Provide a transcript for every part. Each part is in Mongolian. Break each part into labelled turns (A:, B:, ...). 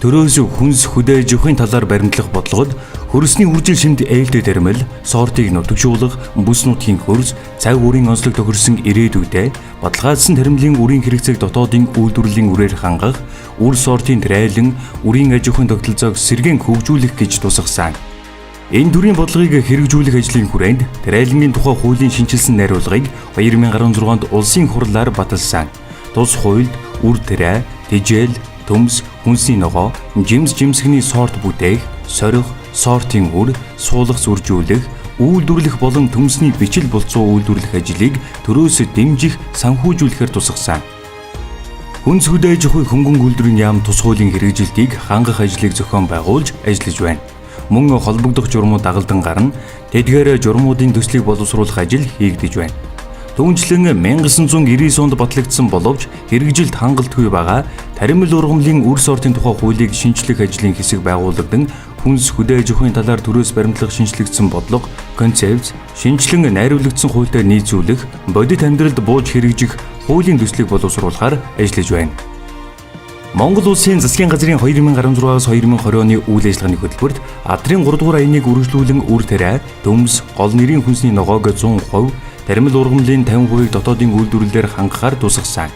A: Төрөөс хүнс хөдөө аж ахуйн талаар баримтлах бодлогод хөрсний үржил шимт ээлтэй Таримал сортыг нутагшуулах, бүс нутгийн хөрс, цаг үрийн онцлог тохирсон ирээдүйдээ баталгаажсан Таримлын үрийн хэрэгцээг дотоодын үйлдвэрлэлийн үрээр хангах, үр сортын трайлан үрийн аж ахуйн тогтолцоог сэргээн хөгжүүлэх гэж тусгасан. Энэ төрлийн бодлогыг хэрэгжүүлэх ажлын хүрээнд трайлангийн тухай хуулийн шинжилсэн найруулгыг 2016 онд улсын хурлаар баталсан. Тус хуульд үр трай, тэжээл, төмс, хүнсний ногоо, жимсгний сорт бүтээх, сорих, сортын үр, суулгах үржүүлэх, үйлдвэрлэх болон төмсний бичил болцоо үйлдвэрлэх ажлыг төрөөс дэмжих, санхүүжүүлэхээр тусгасан. Хүнс хөдөө аж ахуй хөнгөн үйлдвэрийн яам тус хуулийн хэрэгжилтийг хангах ажлыг зохион байгуулж ажиллаж байна. Мөн холбогдох журмууд дагалдан гарна, тэдгээр журмуудын төслийг боловсруулах ажил хийгдэж байна. Түүнчлэн 1999 онд батлагдсан боловч хэрэгжилт хангалтгүй байгаа Таримал ургамлын үр сортын тухай хуулийг шинжлэх ажлын хэсэг байгуулагдсан хүнс хөдөө аж ахуйн талаар төрөөс баримтлах шинжлэгдсэн бодлого, концепц, шинжлэн найруулагдсан хуультай нийцүүлэх, бодит амьдралд бууж хэрэгжих хуулийн төслийг боловсруулахаар ажиллаж байна. Монгол Улсын засгийн газрын 2016-аас 2020 оны үйл ажиллагааны хөтөлбөрт адрын 3 дугаар аяныг үргэлжлүүлэн үр тариа, төмс, гол нэрийн хүнсний ногоог 100%, Таримал ургамлын 50% дотоодын үйлдвэрлэлээр хангахаар тусгасан.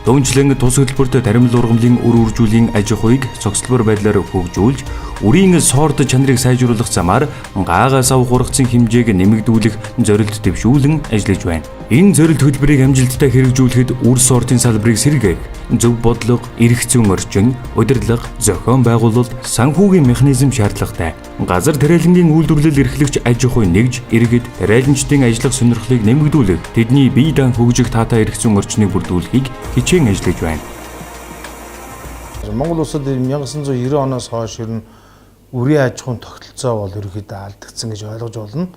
A: Түүнчлэн тус хөтөлбөрт Таримал ургамлын үр үржүүлийн аж ахуйг цогцлбор байдлаар хөгжүүлж, үрийн сорт чанарыг сайжруулах замаар гаагаас авах ургацын хэмжээг нэмэгдүүлэх зорилт дэвшүүлэн ажиллаж байна. Энэ зорилт хөтөлбөрийг амжилттай хэрэгжүүлэхэд үр сортын салбарыг сэргээх, зөв бодлого, эрх зүйн орчин, удирдлага, зохион байгуулалт, санхүүгийн механизм шаардлагатай. Газар тариалангийн үйлдвэрлэл эрхлэгч аж ахуй нэгж, иргэд, тариаланчдын ажиллах сонирхлыг нэмэгдүүлэх, тэдний бие даан хөгжих таатай эрх зүйн орчныг бүрдүүлэхийг хичээн ажиллаж байна.
B: Монгол улсад 1990 оноос хойш ер нь үрийн аж ахуйн тогтолцоо бол ерөөхдөө алдагдсан гэж ойлгож болно.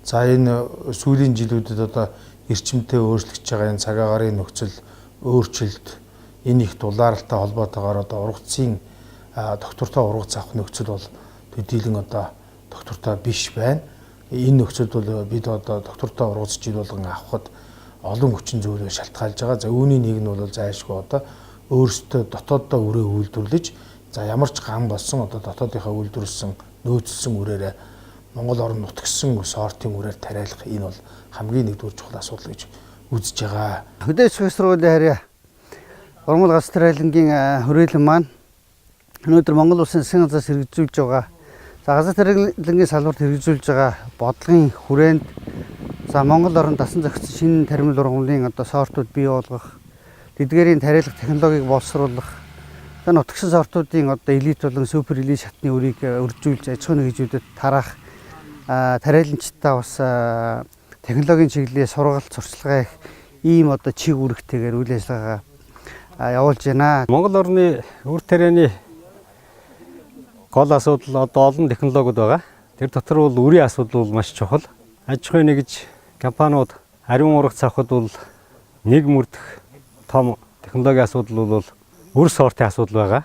B: За энэ сүүлийн жилүүдэд одоо эрчимтэй өөрчлөгдөж байгаа энэ цаг агаарын нөхцөл өөрчлөлт энэ их дулаалтай холбоотойгоор одоо ургацын тогтвортой ургац авах нөхцөл бол төдийлөн одоо тогтвортой биш байна. Энэ нөхцөлд бол бид одоо тогтвортой ургац жил болгон авахд олон хүчин зүйлээр шалтгаалж байгаа. За үүний нэг нь бол зайлшгүй одоо өөрсдөө дотооддоо үрээ үйлдвэрлэж, за ямар ч гам болсон одоо дотоодынхаа үйлдвэрлсэн нөөцлсөн үрээрээ Монгол орн нутгсан сортын үрээр тариалах энэ бол хамгийн нэгдүгээр чухал асуудал гэж үзэж байгаа.
C: Хөдөө аж ахуйн сургуулийн харьяа ургамал гац тариалангийн хүрээлэн маань өнөөдөр Монгол улсын засгийн газраас хэрэгжүүлж байгаа. За газар тариалангийн салбарт хэрэгжүүлж байгаа бодлогын хүрээнд за Монгол орнд дасан зохицсон шинэ Таримал ургамлын одоо сортууд бий болгох, тэдгээрийн тариалах технологиг боловсруулах, за нутгсан сортуудын одоо элит болон супер элит шатны үрийг үржүүлж аж ахуйн нэгжүүдэд тараах, тариаланчтай бас технологийн чиглэлээр сургалт сурчлагаа их ийм одоо чиг үүрэгтэйгээр үйл ажиллагаа явуулж байна.
D: Монгол орны үр тарианы гол асуудал одоо олон технологиуд байгаа. Тэр дотор бол үрийн асуудал бол маш чухал. Аж ахуйн нэгж компаниуд ариун ургац авахд бол нэг мөрдөх том технологийн асуудал бол үр сортын асуудал байгаа.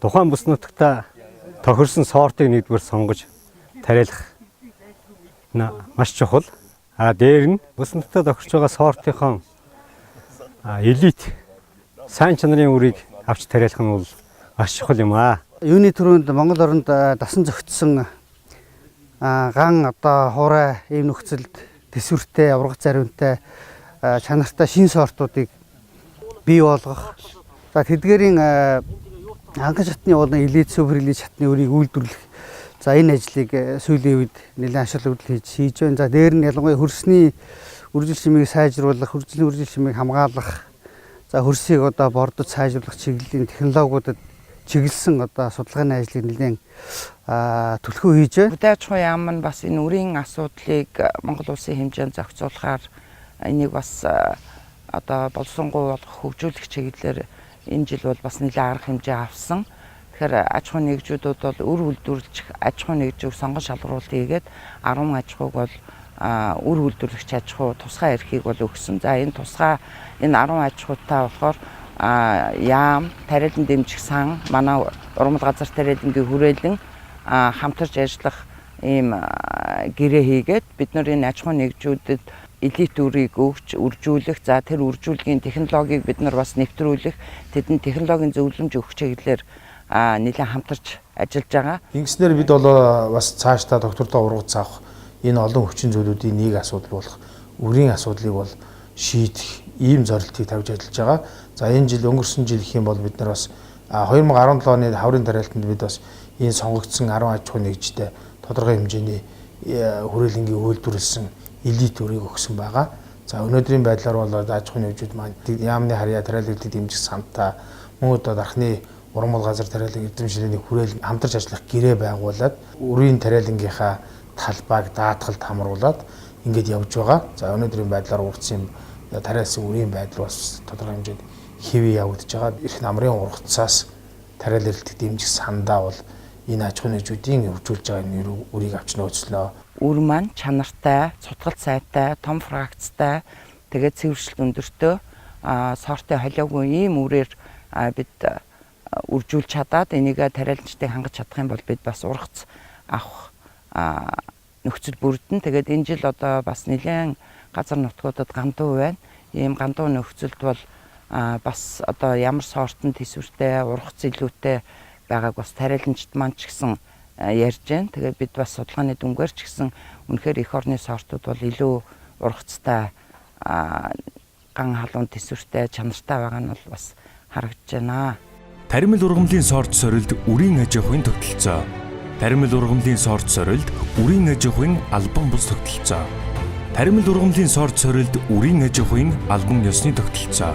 D: Тухайн бүс нутагта тохирсон сортыг нэгдүгээр сонгож тариалах маш чухал. Дээр нь бүс нутагта тохирч байгаа сортынхон элит сайн чанарын үрийг авч тариалах нь бол маш чухал юм аа.
C: Юуны төрөнд Монгол оронд дасан зохицсон ган одоо хуурай ийм нөхцөлд төсвөртэй, ургац ариунтай, чанартай шинэ сортуудыг бий болгох. За тэдгээрийн анхан шатны болон элит супер элит шатны үрийг үйлдвэрлэх. За энэ ажлыг сүүлийн үед нэлээд ашиглал хийж байна. За дээр нь ялангуяа хөрсний үржил шимийг сайжруулах, хөрсний үржил шимийг хамгаалах, за хөрсийг одоо бордод сайжруулах чиглэлийн технологиудад чиглэсэн одоо судалгааны ажлыг нэлээд түлхүү хийж байна.
E: Хөдөө аж ахуйн яам нь бас энэ үрийн асуудлыг Монгол улсын хэмжээнд зохицуулахаар энийг бас одоо боловсронгуй болгох хөгжүүлэх чиглэлээр энэ жил бол бас нэлээд арга хэмжээ авсан. Тэгэхээр аж ахуйн нэгжүүдүүд бол үр үйлдвэрлэж аж ахуйн нэгжийг сонгон шалгаруулалт хийгээд 10 аж ахуйг бол үр үйлдвэрлэгч аж ахуй тусгай эрхийг бол өгсөн. За энэ тусгай энэ 10 аж ахуйтай болохоор яам, тариалан дэмжих сан, манай ургамал газар тариалангийн хүрээлэн хамтарч ажиллах ийм гэрээ хийгээд бид нар энэ аж ахуйн нэгжүүдэд элит үрийг өгч үржүүлэх, за тэр үржүүлгийн технологиг бид нар бас нэвтрүүлэх, тэдэнд технологийн зөвлөмж өгөх чиглэлээр нэлээд хамтарч ажиллаж байгаа.
B: Ингэснээр бид бол бас цаашдаа доктортой ургац авах энэ олон хүчин зүйлүүдийн нэг асуудал болох үрийн асуудлыг бол шийдэх ийм зорилтыг тавьж ажиллаж байгаа. За энэ жил өнгөрсөн жил гэх юм бол бид нар бас 2017 оны хаврын тариалтанд бид бас энэ сонгогдсон 10 аж ахуй нэгжтэй тодорхой хэмжээний хүрээлэнгийн үйлдвэрлэсэн элит үрийг өгсөн байгаа. За өнөөдрийн байдлаар бол аж ахуйн нэгжүүд маань яамны харьяа тариалагддаг дэмжих сантай мөн одоо дархны ургамал газар тариалан эзэмшилээний хүрээл хамтарч ажиллах гэрээ байгуулад үрийн тариалангийнхаа талбайг даатгалд хамруулад ингэж явж байгаа. За өнөөдрийн байдлаар ургацсан тариалсан үрийн байдал бас тодорхой хэмжээнд хэвээ явагдаж байгаа. Ирэх намрын ургацаас тариал эрэлтэх дэмжих сандаа бол энэ аж ахуйн нэгжүүдийн хөгжүүлж байгаа энэ үрийг авч нөөцлөө.
E: Үр маань чанартай, цутгалт сайтай, том фракцтай, тэгээд цэвэршилт өндөртэй, сортой холиогүй ийм үрээр бид үржүүлж чадаад энийг тариаланчдыг хангаж чадах юм бол бид бас ургац авах нөхцөл бүрдэн. Тэгээд энэ жил одоо бас нэлээд газар нутгуудад гандуу байна. Ийм гандуу нөхцөлд бол бас одоо ямар сортын төсвөртэй, ургац илүүтэй байгааг бас тариаланчд маань ч гэсэн ярьж байна. Тэгээд бид бас судалгааны дүнгээр ч гэсэн үнэхээр эх орны сортууд бол илүү ургацтай, ган халуун төсвөртэй, чанартай байгаа нь бол бас харагдаж байна.
A: Таримал ургамлын сорт сорилд үрийн аж ахуйн тогтолцоо. Таримал ургамлын сорт сорилд үрийн аж ахуйн албан бус тогтолцоо. Таримал ургамлын сорт сорилд үрийн аж ахуйн албан ёсны тогтолцоо.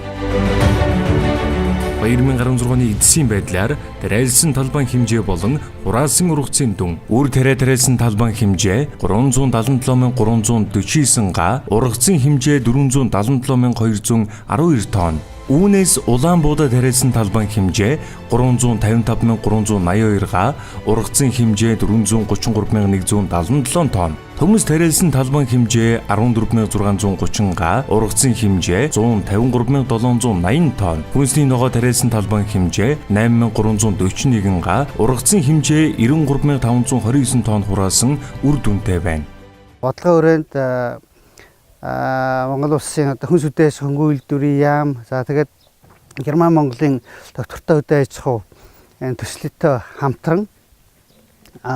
A: 2016 оны эдсийн байдлаар тариалсан талбайн хэмжээ болон хураасан ургацын дүн үр тариалсан талбайн хэмжээ 377,349 га, ургацын хэмжээ 477,212 тонн. Үүнээс улаан буудаа тариалсан талбайн хэмжээ 355,382 га, ургацын хэмжээ 433,177 тонн. Төмөс тариалсан талбайн хэмжээ 14,630 га, ургацын хэмжээ 153,780 тонн. Хүнсний ногоо тариалсан талбайн хэмжээ 8,341 га, ургацын хэмжээ 93,529 тонн хураасан үр дүнтэй байна.
C: Бодлогын өрөөнд Монгол улсын одоо хүнс үдээс хөнгөн үйлдвэрийн яам, за тэгээд Герман Монголын тогтвортой хөдөө аж ахуй төслөттэй хамтран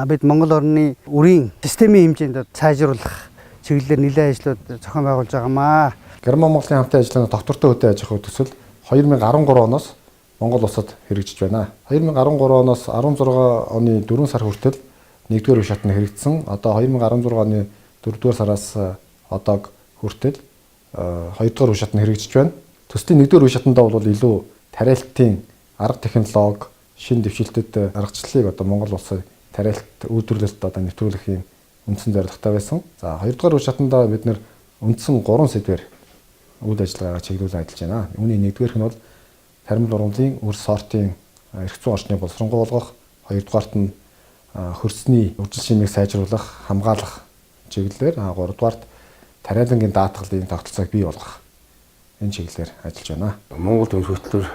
C: бид Монгол орны үрийн системийн хэмжээнд сайжруулах чиглэлээр нэлээд ажлууд зохион байгуулж байгаамаа.
F: Герман Монголын хамтын ажиллагааны тогтвортой хөдөө аж ахуй төсөл 2013 оноос Монгол улсад хэрэгжиж байна. 2013 оноос 16 оны 4 сар хүртэл 1-р үе шатнд хэрэгжсэн. Одоо 2016 оны 4-р сараас одоо хүртэл 2-р үе шатнд хэрэгжиж байна. Төслийн 1-р үе шатндаа бол илүү тариалтын арга технологи, шин дэвшилтэд аргачлалыг одоо Монгол улсын тариалт үйлдвэрлэлд одоо нэвтрүүлэх юм үндсэн зорилготой байсан. За 2-р үе шатндаа бид нэр үндсэн 3 сэдвээр үйл ажиллагаагаа чиглүүлэн ажиллаж байна. Үүний 1-р нь бол таримал ургамлын үр сортын эрх зүйн орчныг боловсронгуй болгох, 2-дугаарт нь хөрсний үржил шимийг сайжруулах, хамгаалах чиглэлээр, 3-дугаарт тариалангийн даатгалын тогтолцоог бий болгох энэ чиглэлээр ажиллаж байна.
G: Монгол төмс хөтлөр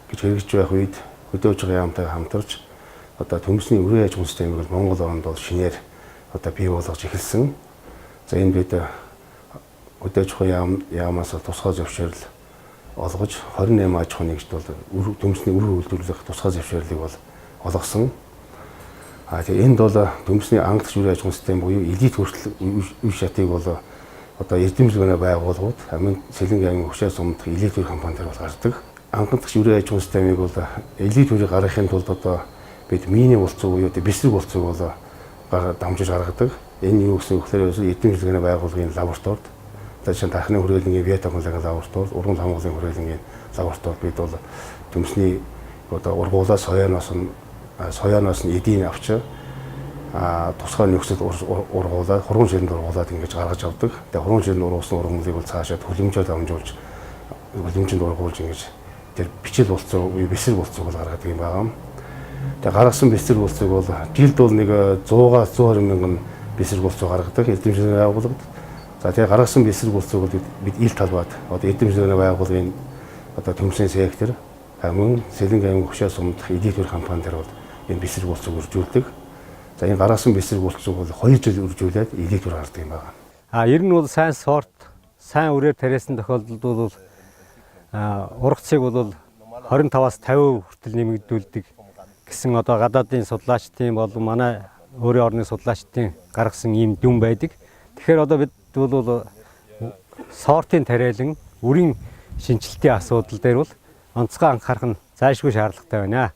G: гэж хэрэгжиж байх үед хөдөөж байгаа яамтай хамтарч одоо төмсний үрийн аж ахуйн системийг Монгол оронд бол шинээр одоо бий болгож эхэлсэн. За энэ бид хөдөөж байгаа яамаас тусгай зөвшөөрөл олгож 28 аж ахуйн нэгжид бол төмсний үр үйлдвэрлэх тусгай зөвшөөрлийг бол олгосон. Тэгээ энд бол төмсний ангидч үрийн аж ахуйн систем буюу элит хүртэл үе шатыг бол одоо эзэмшилгөөнөө байгууллагууд амин Сэлэнгийн аймгийн хөшөөс өмнөх элит үр компаниар бол гардаг. Ангидч үрийн аж ахуйн системийг бол элит үрийг гаргахын тулд одоо бид миний болцоо буюу бэсрэг болцоог бол дамжиж гаргадаг. Энэ юу гэсэн үг вэ? Эзэмшилгөөнөө байгууллагын лабораторид жишээ нь тархины хүрээлэнгийн биотехнологийн лабораторид, ургамал хамгааллын хүрээлэнгийн лабораторид бид бол төмсний одоо ургуулаа соёоноос нь эдийн авч тусгай нөхцөлд ургуулаад хурган ширэнд ургуулад ингэж гаргаж авдаг. Тэгээ хурган ширэнд ургуулсан ургамлыг бол цаашаа хүлэмжээр дамжуулж хүлэмжинд ургуулж ингэж тэр бичил болцоо бэсрэг болцоог бол гаргадаг юм байна. Тэгээ гаргасан бэсрэг болцоог бол жилд бол нэг 100-аас 120 мянган бэсрэг болцоо гаргадаг эзэмшилгөөний байгууллагад. За тэгээ гаргасан бэсрэг болцоог бол бид ил талбайд одоо эзэмшилгөөний байгууллагын одоо төмсний сектор мөн Сэлэнгийн аймгийн хөшөөс өмнөх элит үр компани дээр бол энэ бэсрэг болцоог үржүүлдэг. За энэ гаргасан бэсрэг болцоог бол 2 жил үржүүлээд элит үр гаргадаг юм байна.
D: Ер нь бол сайн сорт, сайн үрээр тариасан тохиолдолд бол ургацыг бол 25-аас 50% хүртэл нэмэгдүүлдэг гэсэн одоо гадаадын судлаачдын болон манай өөрийн орны судлаачдын гаргасан ийм дүн байдаг. Тэгэхээр одоо бид бол сортын тариалан үрийн шинжилтийн асуудал дээр бол онцгой анхаарах нь зайлшгүй шаардлагатай байна.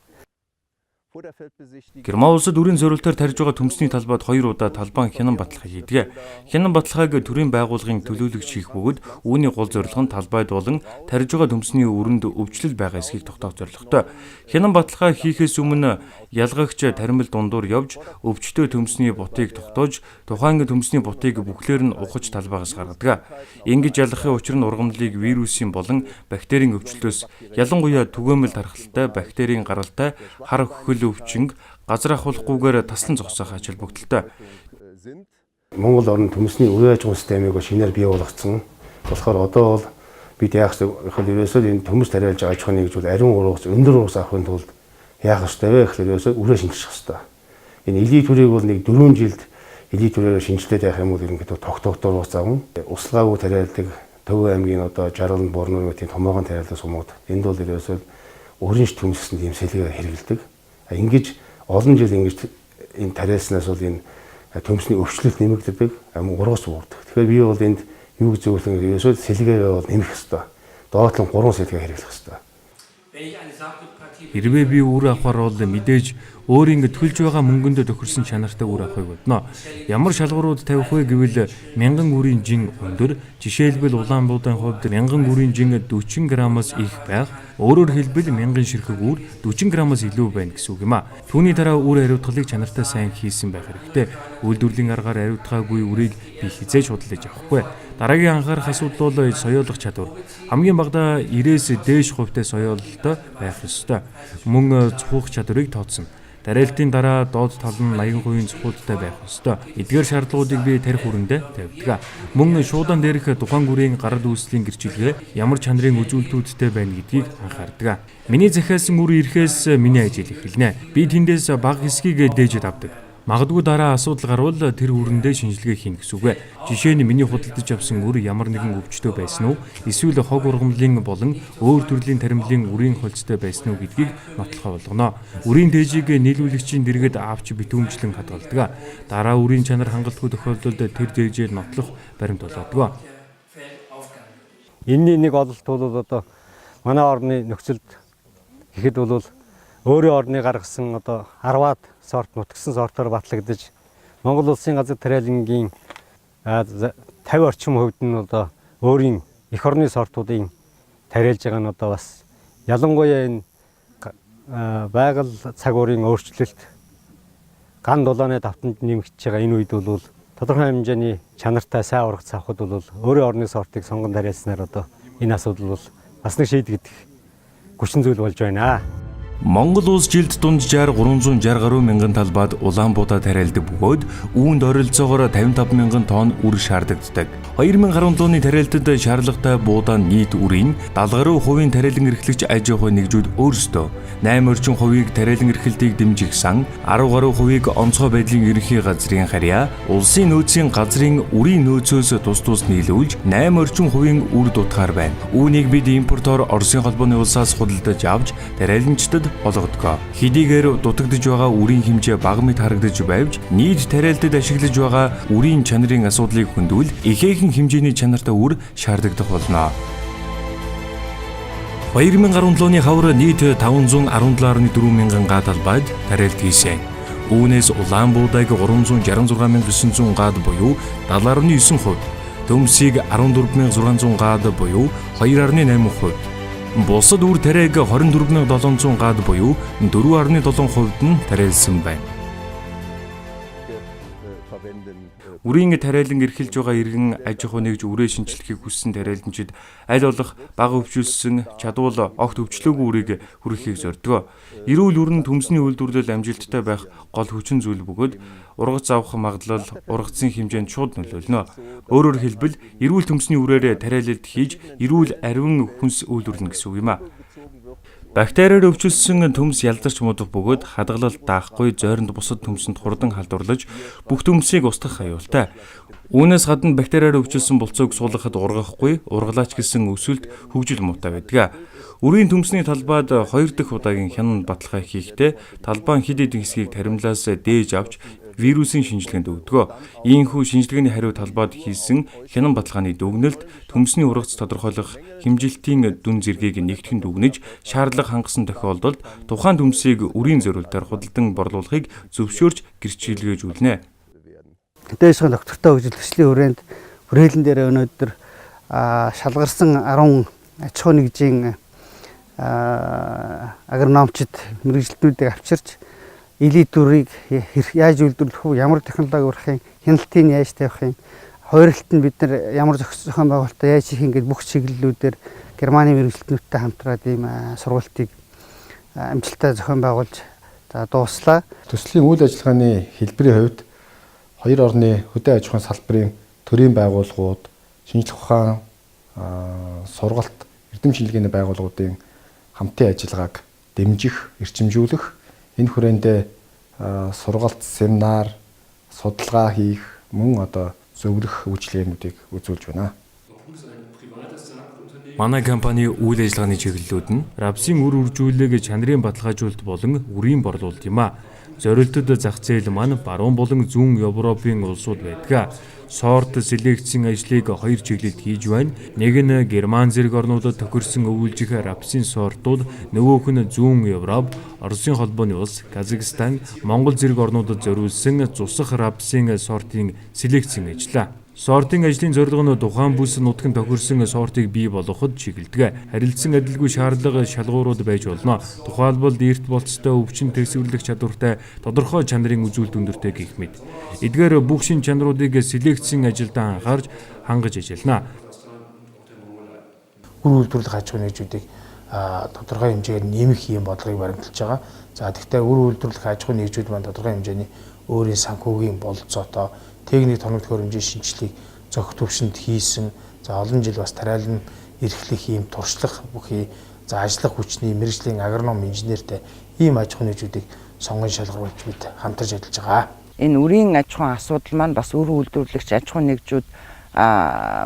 A: Герман улсад үрийн зориултаар тарьж байгаа төмсний талбайд 2 удаа талбайн хянан баталгаа хийдэг. Хянан баталгааг төрийн байгууллагын төлөөлөгч хийх бөгөөд үүний гол зорилго нь талбайд болон тарьж байгаа төмсний өрөнд өвчлөл байгаа эсхийг тогтоох зорилготой. Хянан баталгаа хийхээс өмнө ялгагч таримал дундуур явж өвчтөе төмсний бутыг тогтоож тухайн төмсний бутыг бүхлээр нь ухаж талбайгаас гаргадаг. Ингэж ялгахын учир нь ургамлыг вирусын болон бактерийн өвчлөөс ялангуяа түгээмэл тархалтай бактерийн гаралтай хар хөхөл өвчин газар ахуулахгүйгээр таслан зогсоох ач холбогдолтой.
G: Монгол орн төмсний үрийн аж ахуйн системийг шинээр бий болгоцсон. Болохоор одоо бол бид яах вэ гэхээр энэ төмс тариалж аж ахуйн гэж бол ариун ургас өндөр ургас авахын тулд яах ёстой вэ гэхээр үрээ шинжлэх ёстой. Энэ элийн төрийг бол нэг 4 жилд элийн төрөөр шинжилээд явах юм бол ерөнхийдөө тогтвортой ургас авна. Услаагүй тариалдаг Төв аймгийн одоо 60 борноор тийм томоохон тариалдаг сумууд энд бол өрийн төмсөнд ийм сэлгээ хэрэгэлдэг. Ингэж олон жил ингэж энэ тариалснаас бол энэ төмсний өвчлөлт нэмэгддэг, ургас буурдаг. Тэгэхээр би бол энд юу гэж зөвлөн ерөөсөө сэлгээгээ бол нэмэх ёстой. Доотлон 3 сэлгээ хэрэглэх ёстой.
A: Хэрвээ би үр авахаар бол мэдээж өөрийн төлж байгаа мөнгөнд тохирсон чанартай үр авахыг бодно. Ямар шалгуурууд тавих вэ гэвэл 1000 үрийн жин өндөр, жишээлбэл Улаанбуудын хувьд 1000 үрийн жин 40 граммаас их байх. Өөрөөр хэлбэл 1000 ширхэг үр 40 граммаас илүү байна гэсэн үг юм а. Түүний дараа үр хариуцлагыг чанартай сайн хийсэн байх хэрэгтэй. Үйлдвэрлэлийн аргаар хариуцгаагүй үрийг би хизээж худалдаж авахгүй. Дараагийн анхаарах асуудал бол соёолох чадвар. Хамгийн багадаа 90-с дээш хувьтай соёололтой байх ёстой. Мөн цухуух чадварыг тооцсон. Тариалтын дараа доод тал нь 80% цухуудтай байх ёстой. Эдгээр шаардлагуудыг би тарих хүрээндээ тавьдаг. Мөн шуудан дээрх тухайн үрийн гарал үүслийн гэрчилгээ ямар чанарын үзүүлэлтүүдтэй байна гэдгийг анхаардаг. Миний захиалсан үр ирэхээс миний ажил эхэлнэ. Би тэндээс бага хэсгийг дээжэд авдаг. Магадгүй дараа асуудал гарвал тэр үрэндээ шинжилгээ хийн гэсэн үг. Жишээ нь миний худалдаж авсан үр ямар нэгэн өвчтөй байсан уу? Эсвэл хог ургамлын болон өөр төрлийн таримлын үрийн холцтой байсан уу гэдгийг нотлохоо болгоно. Үрийн дээжийг нийлүүлэгчийн дэргэд авч битүүмжлэн хадгалдаг. Дараа үрийн чанар хангалтгүй тохиолдолд тэр дээжээр нотлох баримт болоод.
D: Энэний нэг ололт бол одоо манай орны нөхцөлд ихэд бол өөрийн орны гаргасан одоо 10-аад сорт нутгсан сортоор батлагдаж Монгол улсын газар тариалангийн 50 орчим хувьд нь одоо өөрийн эх орны сортуудын тариалж байгаа нь одоо бас ялангуяа энэ байгаль цагуурын өөрчлөлт ган дулааны давтамд нэмэгдэж байгаа энэ үед бол тодорхой хэмжээний чанартай сайн ургац авахд бол өөрийн орны сортыг сонгон тариалснаар одоо энэ асуудал бол бас нэг шийдэгдэх хүчин зүйл болж байна.
A: Монгол улс жилд дунджаар 360 гаруй мянган талбайд Улаанбуудаа тариалдаг бөгөөд үүнд ойролцоогоор 55 мянган тонн үр шаардагддаг. 2017 оны тариалтад шаардлагатай буудаа нийт үрийн 70% тариалан эрхлэгч аж ахуй нэгжүүд өөрсдөө 8% тариалан эрхлэлтийг дэмжих сан 10% онцгой байдлын ерөнхий газрын харьяа улсын нөөцийн газрын үрийн нөөцөөс тус тус нийлүүлж 8% үр дутгаар байна. Үүнийг бид импортоор Оросын холбооны улсаас худалдаж авч тариаланчдад олгодог. Хэдийгээр дутагдж байгаа үрийн хэмжээ бага мэт харагдаж байвч нийт тариалтад ашиглаж байгаа үрийн чанарын асуудлыг хөндвөл ихээхэн хэмжээний чанартай үр шаардагдах болно. 2017 оны хавар нийт 517.4 мянган га талбайд тариалт хийсэн. Үүнээс Улаанбуудааг 366,900 гад буюу 70.9%, төмсийг 14,600 гад буюу 2.8%, бусад үр тариаг 24,700 гад буюу 4.7% нь тариалсан байна. Үрийн тариалан эрхэлж байгаа иргэн аж ахуй нэгж үрээ шинчлэхийг хүссэн тариаланчид аль болох бага өвчлөсөн чадвал огт өвчлөөгүй үрийг хүргэхийг зорддог. Эрүүл үр нь төмсний үйлдвэрлэл амжилттай байх гол хүчин зүйл бөгөөд ургац авах магадлал ургацын хэмжээнд шууд нөлөөлнө. Өөрөөр хэлбэл эрүүл төмсний үрээр тариалалт хийж эрүүл ариун хүнс үйлдвэрлэнэ гэсэн үг юм а. Бактериар өвчлсөн төмс ялдарч муудах бөгөөд хадгалалт даахгүй зойронд бусад төмсөнд хурдан халдварлаж бүх төмсийг устгах аюултай. Үүнээс гадна бактериар өвчлсөн булцыг суулгахад ургахгүй, ургалаач гэсэн өсөлт хөгжил муутай байдаг. Үрийн төмсний талбайд 2 дахь удаагийн хянан баталгаа хийхдээ талбайн хэд хэдэн хэсгийг таримлаас дээж авч вирусын шинжилгээнд өгдөг. Ийхүү шинжилгээний хариу талбайд хийсэн хянан баталгааны дүгнэлт төмсний ургац тодорхойлох хэмжилтийн дүн зэргийг нэгтгэн дүгнэж шаардлага хангасан тохиолдолд тухайн төмсийг үрийн зориултаар худалдан борлуулахыг зөвшөөрч гэрчлэлгээжүүлнэ.
C: Дэшгийн доктортой хөгжил хүрээнд хүрээлэн дээр өнөөдөр шалгарсан 10 аж ахуй нэгжийн агрономчид мэрэгжилтнүүдийг авчирч элит дүрийг яаж үйлдвэрлэх вэ, ямар технологи урахын, хяналтыг яаж тавихын, хойролт нь бид нар ямар зохион байгуулалтаа яаж хийх ингээд бүх чиглэлүүдээр Германы мэрэгжилтнүүдтэй хамтраад ийм сургалтыг амжилттай зохион байгуулж дууслаа.
F: Төслийн үйл ажиллагааны хэлбэрийн хувьд хоёр орны хөдөө аж ахуйн салбарын төрийн байгууллагууд, шинжлэх ухаан, сургалт, эрдэм шинжилгээний байгууллагуудын хамтын ажиллагааг дэмжих, эрчимжүүлэх, энэ хүрээндээ сургалт, семинар, судалгаа хийх, мөн зөвлөх үйлчилгээнүүдийг үзүүлж байна.
A: Манай компани үйл ажиллагааны чиглэлүүд нь рапсын үр үржүүлэг чанарын баталгаажуулалт болон үрийн борлуулалт юм а. Зорилтод зах зээл маань баруун болон зүүн Европын улсууд байдаг. Сорт селекцийн ажлыг 2 чиглэлд хийж байна. Нэг нь Герман зэрэг орнуудад тохирсон өвүүлжих рапсын сортууд, нөгөөх нь зүүн Европ, Оросын холбооны улс, Казахстан, Монгол зэрэг орнуудад зориулсан зусах рапсын сортын селекцийн ажил. Сортын ажлын зорилго нь тухайн бүс нутгийн тохирсон сортыг бий болгоход чиглэдэг. Харилцан адилгүй шаардлага шалгуурууд байж болно. Тухайлбал эрт болцтой өвчин төсөвлөх чадвартай тодорхой чанарын үзүүлэлт өндөртэй гэх мэт. Эдгээр бүх шин чанаруудыг селекцийн ажилд анхаарч хангаж ажиллана.
B: Үр үйлдвэрлэх аж ахуйн нэгжүүдийг тодорхой хэмжээгээр нэмэх ийм бодлогыг баримталж байгаа. За тэгэхээр үр үйлдвэрлэх аж ахуйн нэгжүүд маань тодорхой хэмжээний өөрийн санхүүгийн бололцоотой техник тоног төхөөрөмжийн шинжилгээг зохих төвшөнд хийсэн. За олон жил бас тариалан эрхлэх ийм туршлах бүхий ажиллах хүчний мэргэжлийн агроном инженертэй ийм аж ахуйн нэгжүүдийг сонгон шалгаруулж бид хамтарч ажиллаж байгаа.
E: Энэ үрийн аж ахуйн асуудал маань бас үр үйлдвэрлэгч аж ахуйн нэгжүүд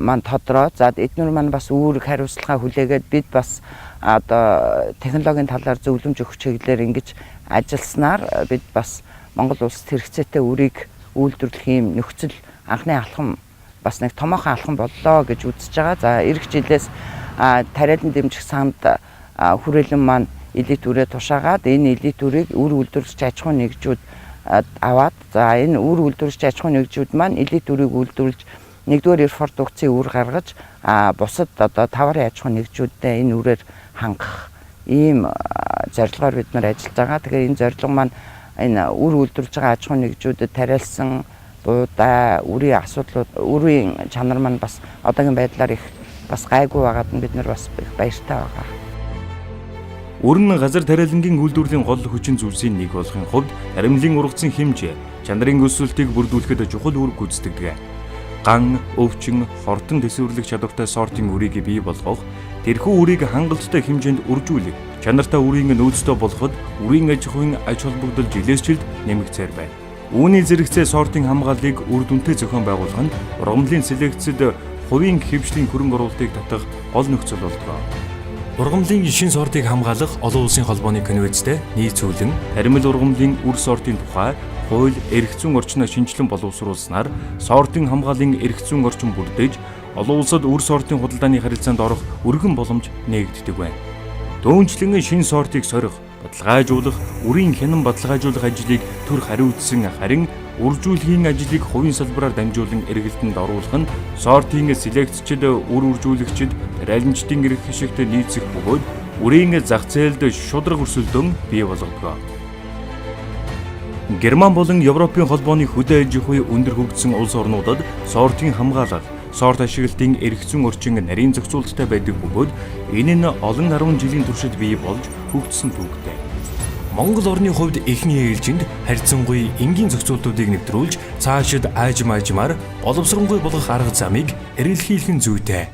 E: маань тодроо. За эдгээр маань бас үүрэг хариуцлага хүлээгээд бид бас технологийн талаар зөвлөмж өгөх чиглэлээр ингэж ажилласнаар бид бас Монгол улсад хэрэгцээтэй үрийг үйлдвэрлэх юм нөхцөл анхны алхам бас нэг томоохон алхам боллоо гэж үзэж байгаа. За эх жилээс тариалан дэмжих санд хүрээлэн маань элит үрээ тушаагаад энэ элит үрийг үр үйлдвэрлэгч аж ахуйн нэгжүүд аваад за энэ үр үйлдвэрлэгч аж ахуйн нэгжүүд маань элит үрийг үйлдвэрлэж нэгдүгээр репродукцийн үр гаргаж бусад таварын аж ахуйн нэгжүүдтэй энэ үрээр хангах ийм зорилгоор бид нар ажиллаж байгаа. Тэгэхээр энэ зорилго маань энэ үр үйлдвэрлэж байгаа аж ахуйн нэгжүүдэд тариалсан буудаа, үрийн асуудлууд, үрийн чанар маань бас одоогийн байдлаар их бас гайгүй байгаад нь бид нар бас их баяртай байгаа.
A: Үр нь газар тариалангийн үйлдвэрлэлийн гол хүчин зүйлсийн нэг болохын хувьд таримлын ургацын хэмжээ, чанарын өсөлтийг бүрдүүлэхэд чухал үүрэг гүйцэтгэдэг. Ган, өвчин, хортон төсөвлөх чадвартай сортын үрийг бий болгох, тэрхүү үрийг хангалттай хэмжээнд үржүүлэх, чанартай үрийн нөөцтэй болоход үрийн аж ахуйн аж холбогдол жилээсчилд нэмэгцээр байна. Үүний зэрэгцээ сортын хамгааллыг үр дүнтэй зохион байгуулахад ургамлын селекцэд хувийн хэвшлийн хөрөнгө оруулалтыг татах гол нөхцөл болдог. Ургамлын шин сортыг хамгаалах олон улсын холбооны конвенцтэй нийцүүлэн таримал ургамлын үр сортын тухай хууль, эрх зүйн орчноо шинжилэн боловсруулснаар сортын хамгааллын эрх зүйн орчин бүрдэж олон улсад үр сортын худалдааны харилцаанд орох өргөн боломж нээгддэг байна. Дөөмжлөн шин сортыг сорих, баталгаажуулах, үрийн хянан баталгаажуулах ажлыг төр хариуцсан харин үржүүлэхийн ажлыг хувийн салбараар дамжуулан эргэлтэнд оруулах нь сортын селекцчид, үр үржүүлэгчид, тариаланчдын эрх хишигт нийцэх бөгөөд үрийн зах зээлд шударга өрсөлдөөн бий болгодог. Герман болон Европын холбооны хөдөө аж ахуй өндөр хөгжсөн улс орнуудад сортын хамгаалал, сорт ашиглалтын эрх зүйн орчин нарийн зохицуулалттай байдаг бөгөөд энэ нь олон 10 жилийн туршид бий болж хөгжсөн түүхтэй. Монгол орны хувьд эхний ээлжинд харьцангуй энгийн зохицуултуудыг нэвтрүүлж цаашид аажмаар боловсронгуй болгох арга замыг эрэлхийлхэн зүйтэй.